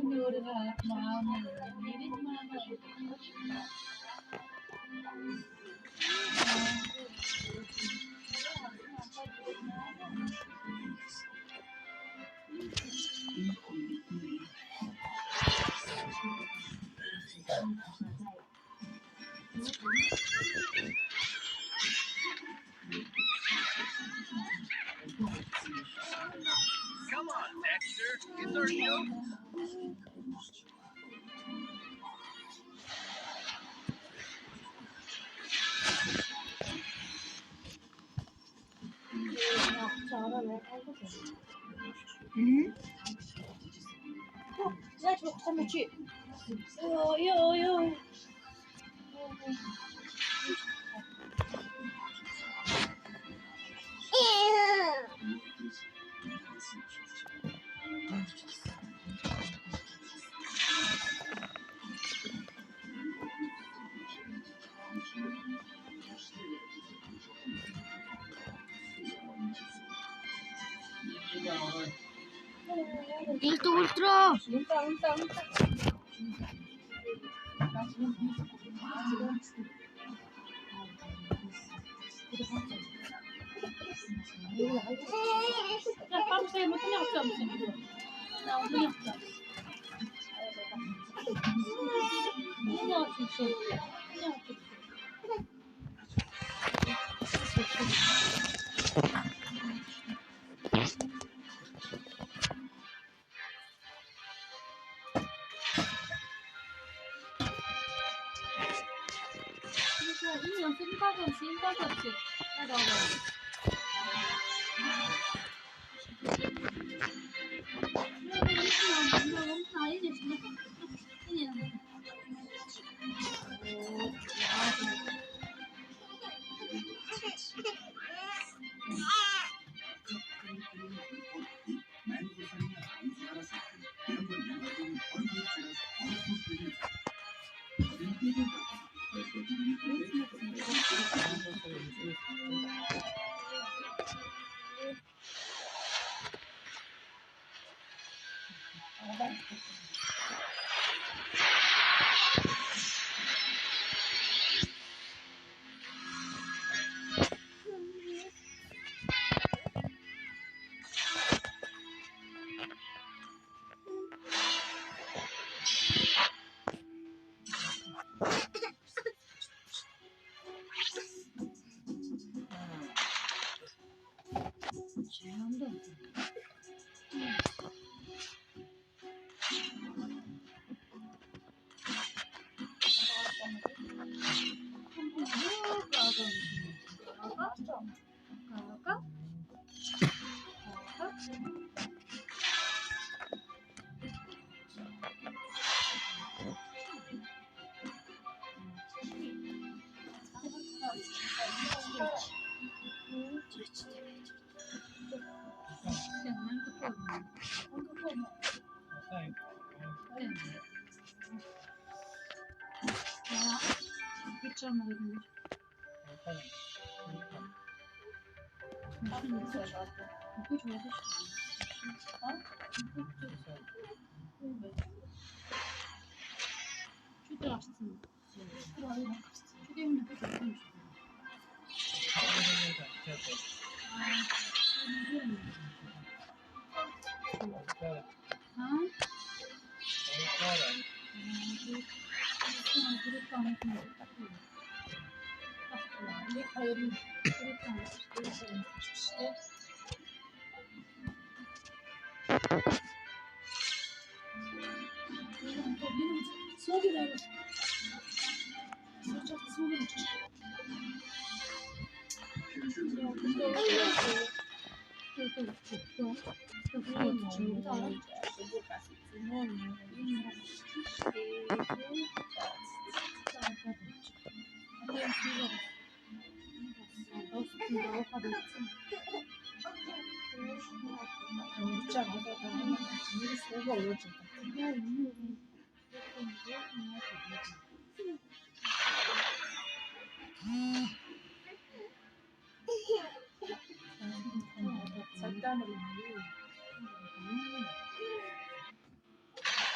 Come on, Dexter. It's our show.那就上面去。哟哟哟！Esto ultra. Yapar şey makine yapacağım şimdi. Ya onu yapacağım. Ne yapayım şey? Ne yapayım?你先搞东西，搞东西，那到了。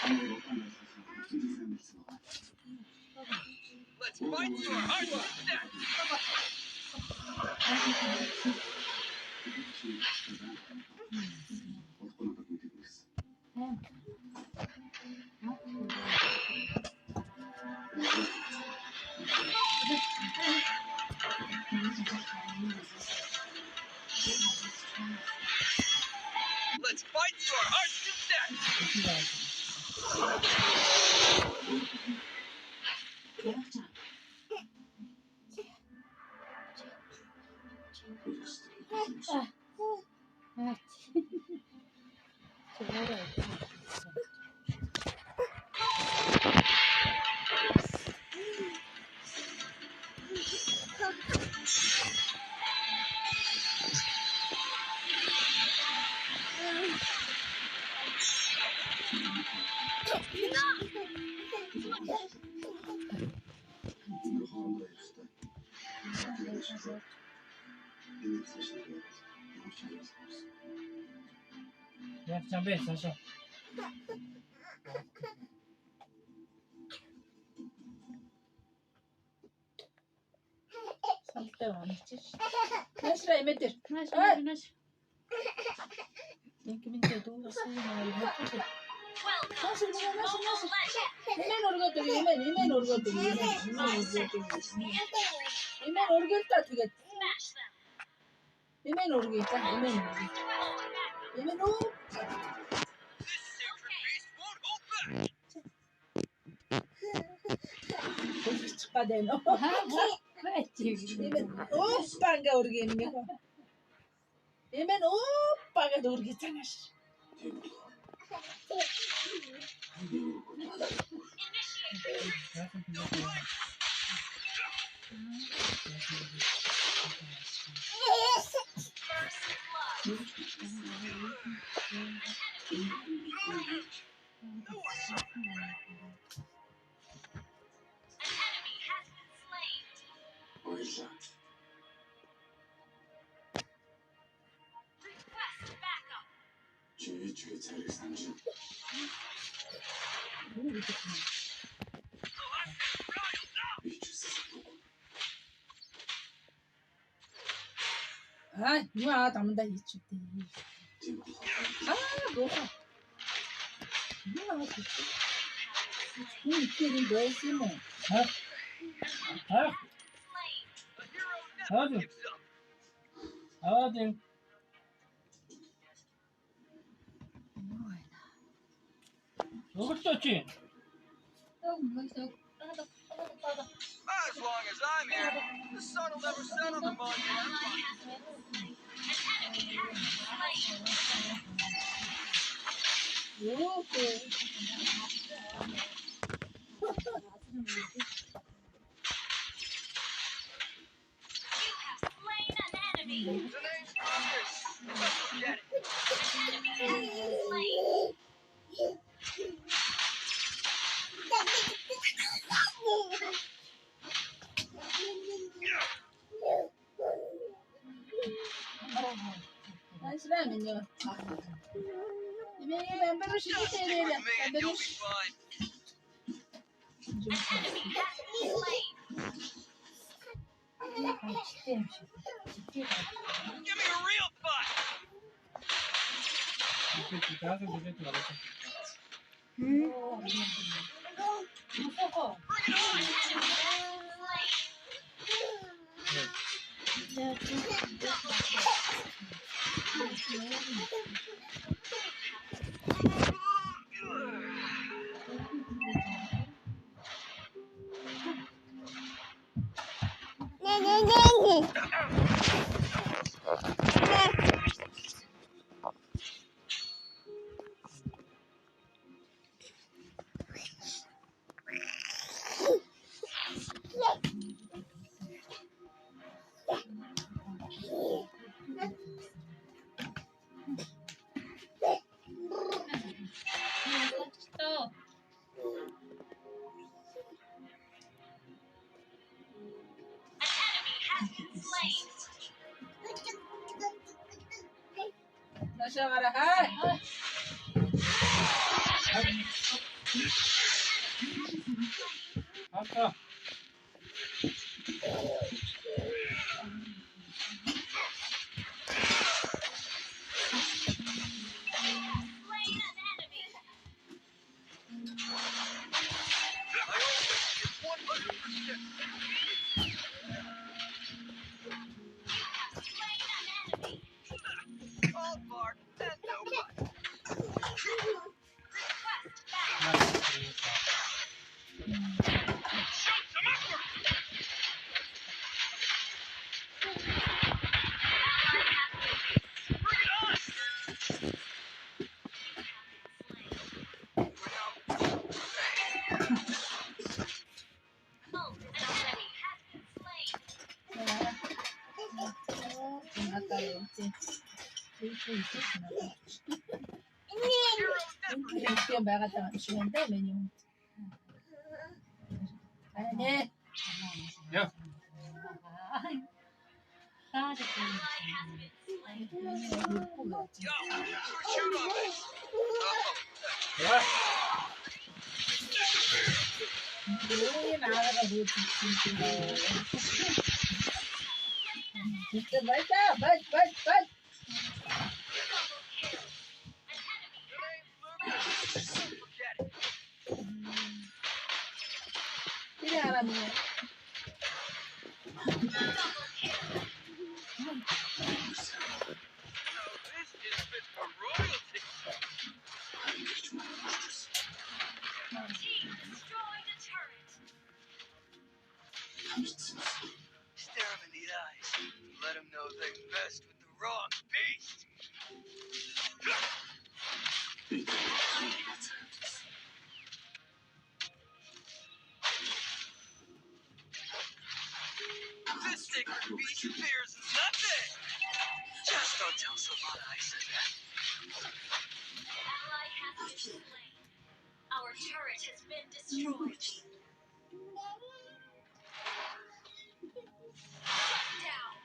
Let's fight to our heart's content. Let's fight to our heart's content. Evet. Sigara. Yapacağım ben Saşa. Sanki devam edeceğiz. Nasıl Emedir? Nasıl? Evet. Nasıl? Çünkü bir de doğrusu var. Nasıl? Hemen oraya dur, hemen oraya dur, hemen oraya tat. Hemen oraya tat, hemen o. This sacred beast won't hold back. Kız çıkaden o. Ha bu. Evet. Hemen hoppa oraya hemen. Hemen hoppa doğru gitseler. Ha, ne adamın da hiç değil. Doğru. Ne yapıyorsun? Bu ülkenin böylesi mi? Ha? Ha? A hero never Hadi. gives up. Hadi. Robert Tochi. As long as I'm here, the sun will never set on the monument. Yok. The name's Chris. Let's forget it. Nasıl emiyor? Ben böyle şey Just stick söyleyeyim. with me Ben and böyle you'll be fine. Give me a real fight. Bring it on. 또. Nasıl var ha? Kanka. I always give 100%. All bark and no bite. Shoot some upward! Bring it on! 지나가겠지. 데이트 있어 지나가. Hero never 데이트 말갔다가 주는데 메뉴. 아니. 야. 싸가지 Go! Shoot on this! Uh-oh. 야. 왜 나가고 진짜. 진짜 맞아. 맞. Forget it. 이래 하라면. This is fit for royalty. Stare him in the eyes. Let him know they messed with the wrong beast. This sacred beast fears nothing. Just don't tell Savannah I said that. Our turret has been destroyed. Down.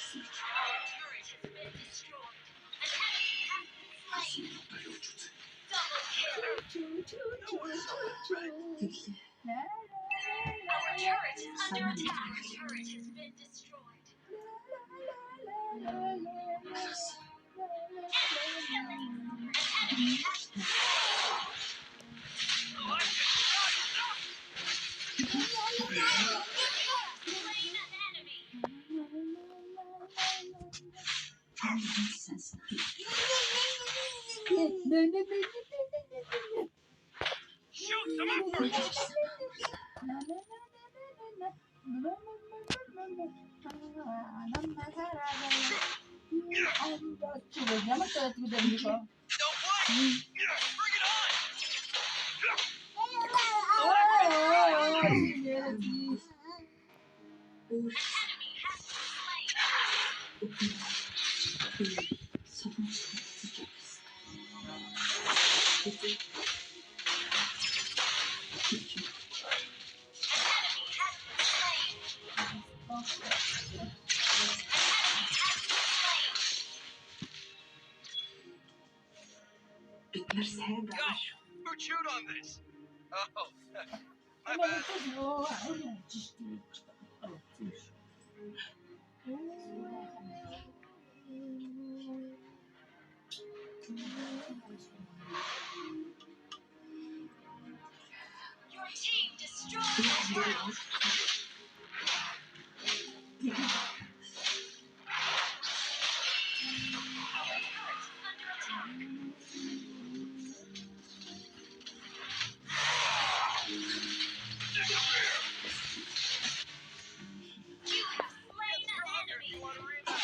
Our turret has been destroyed. An enemy has been slain. Double kill. Our turret is under attack. Our turret has been destroyed. Enemy has slain an enemy. Shoot some upward. Don't blink. Bring it on. An enemy has been slain. Go. Who chewed on this? Oh, my bad. Your team destroyed the turret. Our turret is under attack. You have slain an enemy. You want to read that?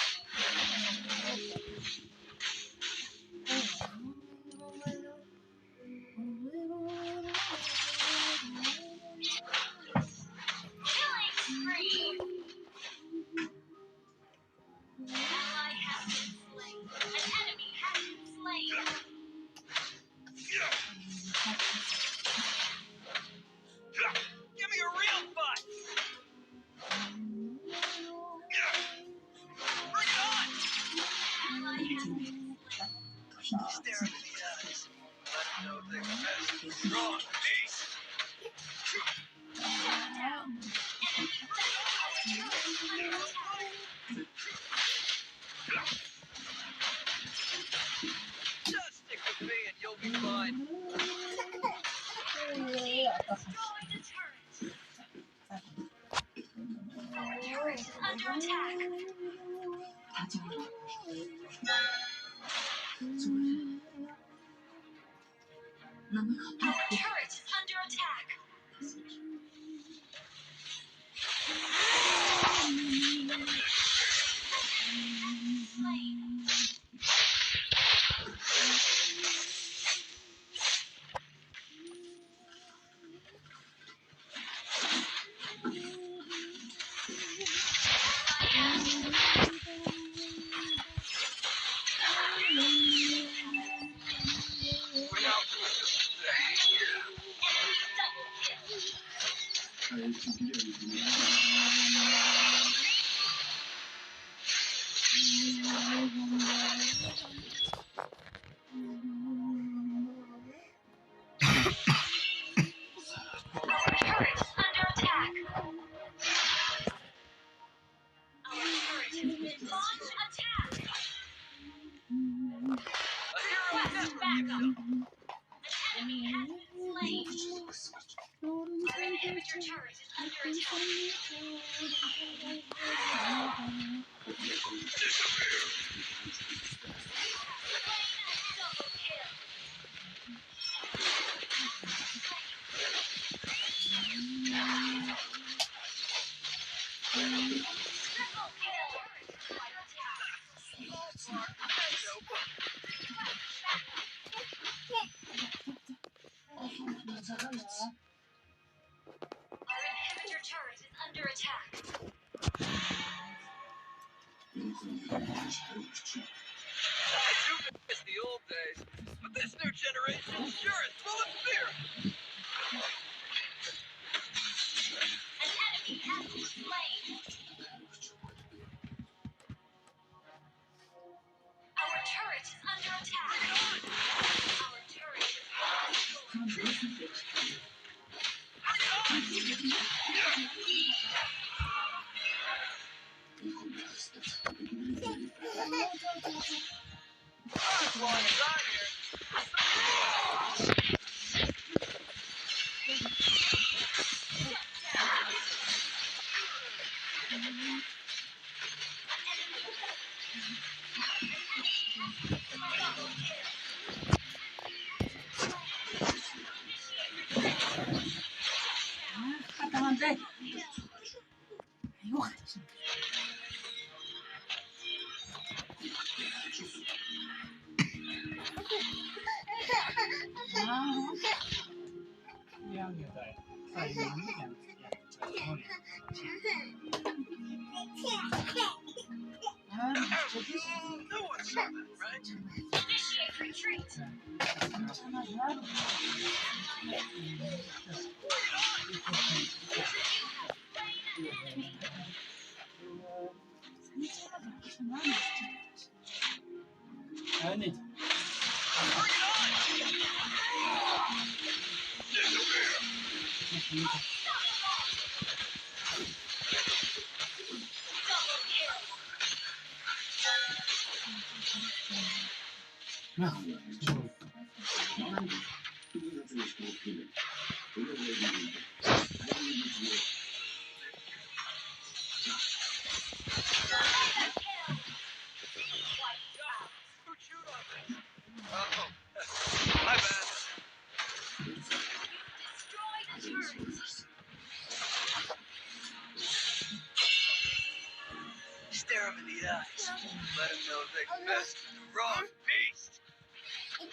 Don't take offense. Strong beast. Just stick with me and you'll be fine. Destroyed a turret. Our turret is under attack. Our turret is under attack. Slain. We're now Enemy double kill. Our turret is under attack. Our turret has been launched. Attack. a hero Request backup. An enemy has been slain. Our inhibitor turret is under attack. Double kill. Triple kill. Our inhibitor turret is under attack. I do miss the old days, but this new generation sure is full of spirit. An enemy has been slain. Our turret is under attack. Our turret is As long as I'm here. Atamante. Ayuda. Yang như vậy. Phải giống như vậy. Thôi. No one's something, right? initiate retreat. Hörni. Double kill. Who chewed on this? Oh, my bad. Destroy the turret. Stare him in the eyes. Let him know they messed with the wrong beast. An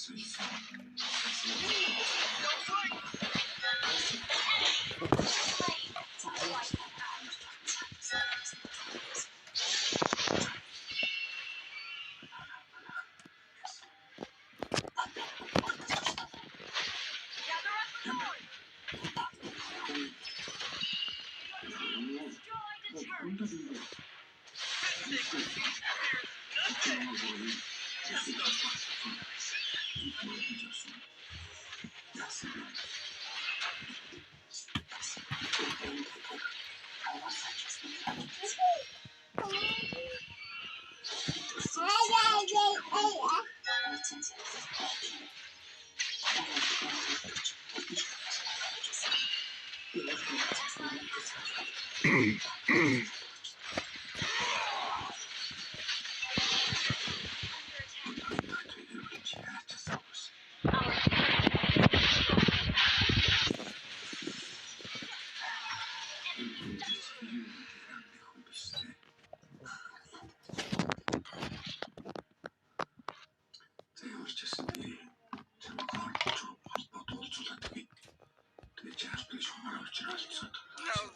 Now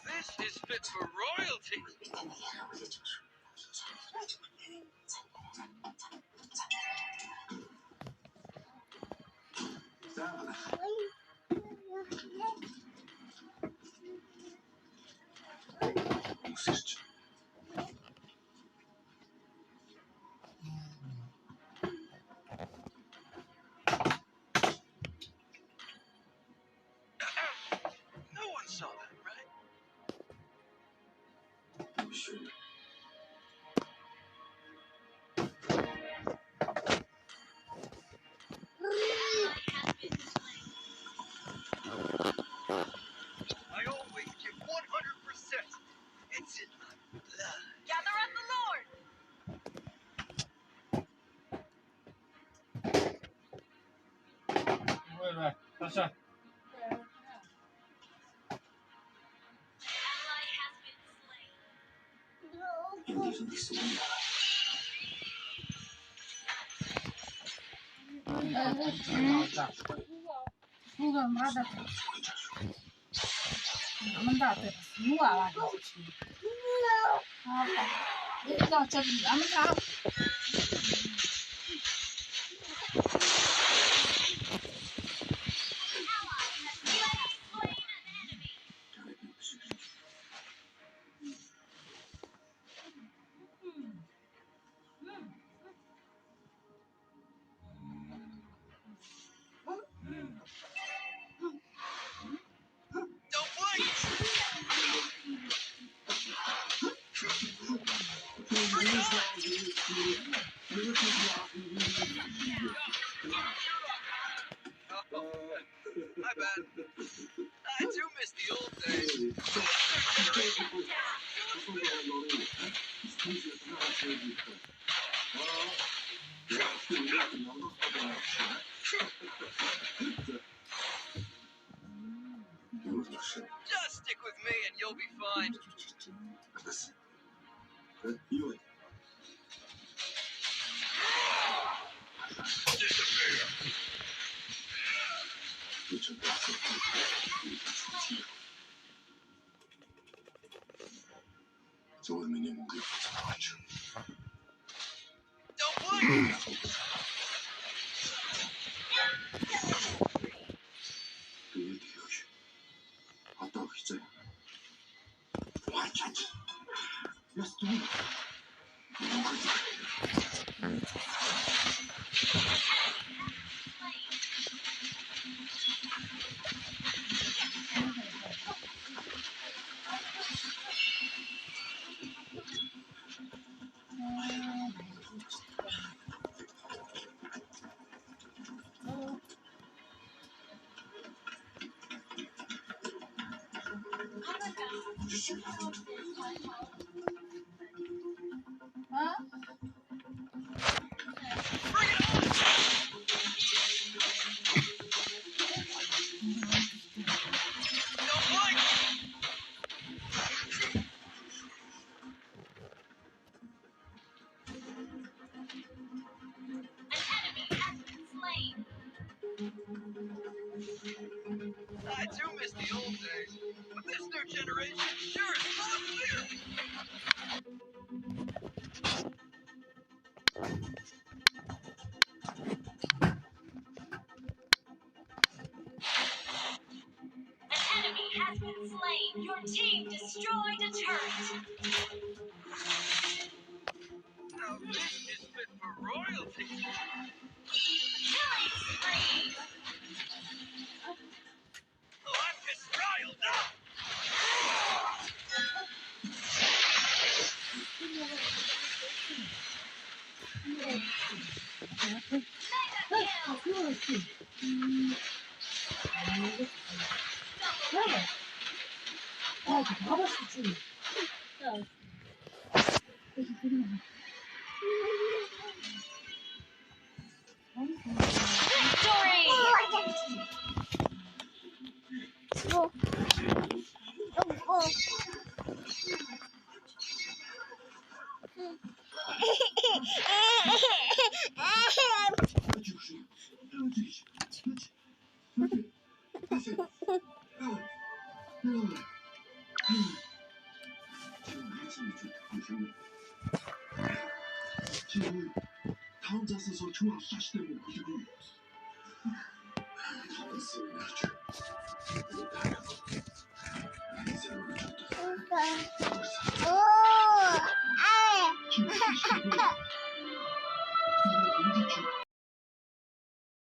this is fit for royalty. No one saw that, right? I always give 100%. It's in my blood. Gather up the Lord. Vuelve, pasa. Ally has been slain. Suga mada. Mandate. Nuova la dici. No, c'è la metà. Don't blink! Oh, my bad. I do miss the old days. Just stick with me and you'll be fine. Don't blink! Bring it on! Don't blink! An enemy has been slain. days, but this new generation sure is full of fear. An enemy has been slain. Your team destroyed a turret. Now this is fit for royalty. Killing spree. Oh, I'm just riled up. Mega kill. 그렇지. 아, 봐봐, 진짜. 다 혼자서 소중한 사시대를 그리고 다음스를 나죠. 새로운 줬다. 진짜 이거 문제지.